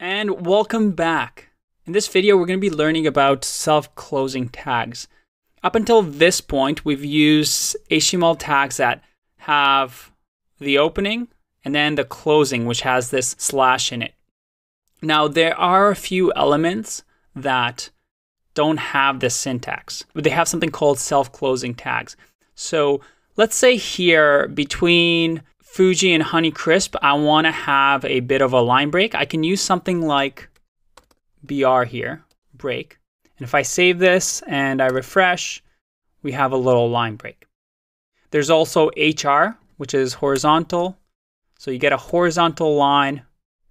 And welcome back. In this video, we're going to be learning about self-closing tags. Up until this point, we've used HTML tags that have the opening and then the closing, which has this slash in it. Now, there are a few elements that don't have this syntax, but they have something called self-closing tags. So let's say here between Fuji and Honeycrisp, I want to have a bit of a line break. I can use something like BR here, break. And if I save this and I refresh, we have a little line break. There's also HR, which is horizontal. So you get a horizontal line,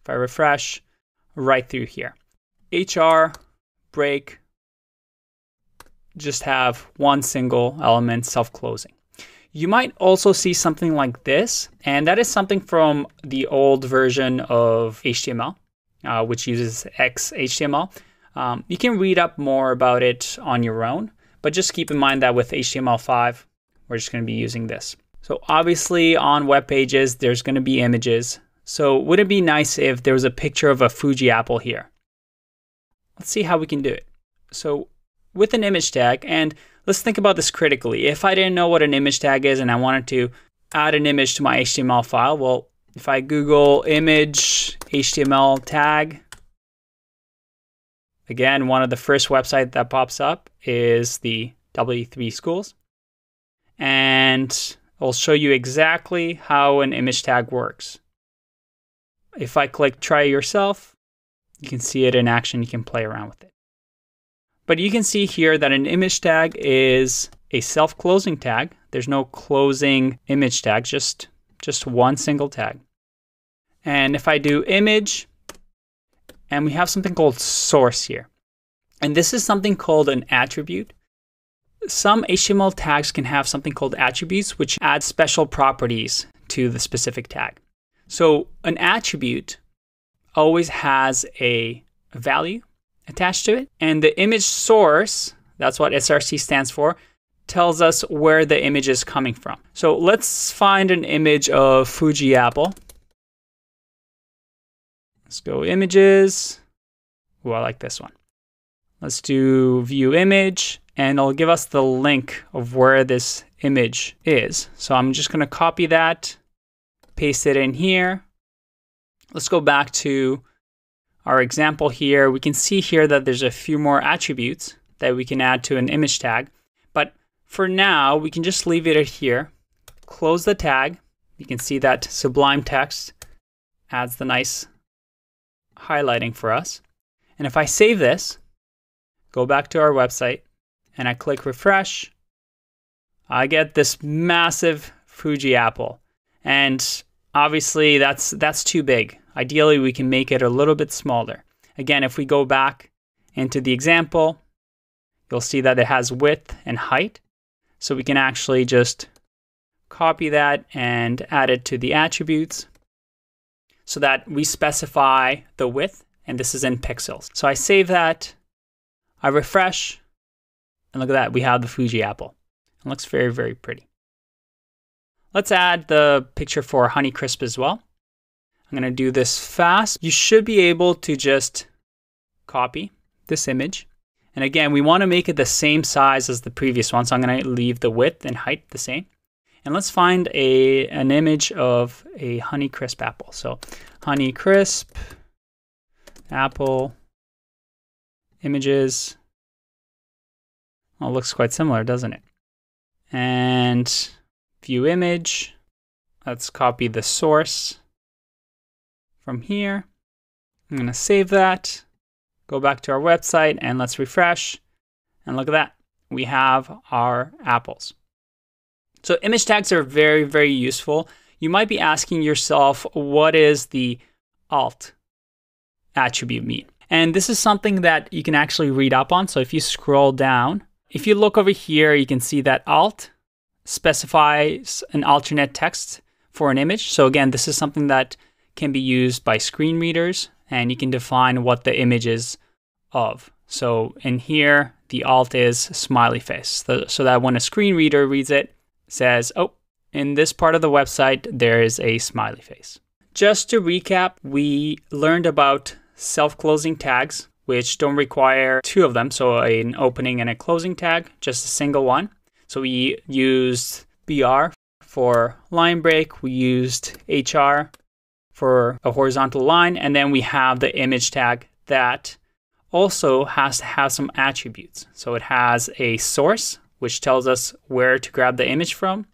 if I refresh, right through here. HR, break, just have one single element, self-closing. You might also see something like this, and that is something from the old version of HTML, which uses XHTML. You can read up more about it on your own, but just keep in mind that with HTML5, we're just going to be using this. So obviously on web pages, there's going to be images. So would it be nice if there was a picture of a Fuji apple here? Let's see how we can do it. So with an image tag, and let's think about this critically. If I didn't know what an image tag is and I wanted to add an image to my HTML file, well, if I Google image HTML tag, again, one of the first websites that pops up is the W3 Schools. And I'll show you exactly how an image tag works. If I click try yourself, you can see it in action. You can play around with it. But you can see here that an image tag is a self-closing tag. There's no closing image tag, just one single tag. And if I do image, and we have something called source here. And this is something called an attribute. Some HTML tags can have something called attributes, which add special properties to the specific tag. So an attribute always has a value attached to it. And the image source, that's what SRC stands for, tells us where the image is coming from. So let's find an image of Fuji apple. Let's go images. Oh, I like this one. Let's do view image, and it'll give us the link of where this image is. So I'm just going to copy that, paste it in here. Let's go back to our example here. We can see here that there's a few more attributes that we can add to an image tag. But for now, we can just leave it here. Close the tag. You can see that Sublime text adds the nice highlighting for us. And if I save this, go back to our website, and I click refresh, I get this massive Fuji apple. And obviously that's too big. Ideally, we can make it a little bit smaller. Again, if we go back into the example, you'll see that it has width and height. So we can actually just copy that and add it to the attributes so that we specify the width, and this is in pixels. So I save that, I refresh, and look at that, we have the Fuji apple. It looks very, very pretty. Let's add the picture for Honeycrisp as well. I'm going to do this fast. You should be able to just copy this image. And again, we want to make it the same size as the previous one. So I'm going to leave the width and height the same. And let's find an image of a Honeycrisp apple. So Honeycrisp apple images. Well, it looks quite similar, doesn't it? And view image. Let's copy the source from here. I'm going to save that, go back to our website, and let's refresh. And look at that. We have our apples. So image tags are very, very useful. You might be asking yourself, what is the alt attribute mean? And this is something that you can actually read up on. So if you scroll down, if you look over here, you can see that alt specifies an alternate text for an image. So again, this is something that can be used by screen readers, and you can define what the image is of. So in here, the alt is smiley face, so that when a screen reader reads it, says, oh, in this part of the website, there is a smiley face. Just to recap, we learned about self-closing tags, which don't require two of them, so an opening and a closing tag, just a single one. So we used BR for line break, we used HR for a horizontal line, and then we have the image tag that also has to have some attributes. So it has a source, which tells us where to grab the image from.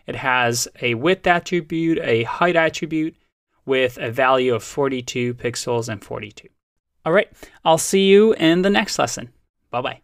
It has a width attribute, a height attribute with a value of 42 pixels and 42. All right, I'll see you in the next lesson. Bye-bye.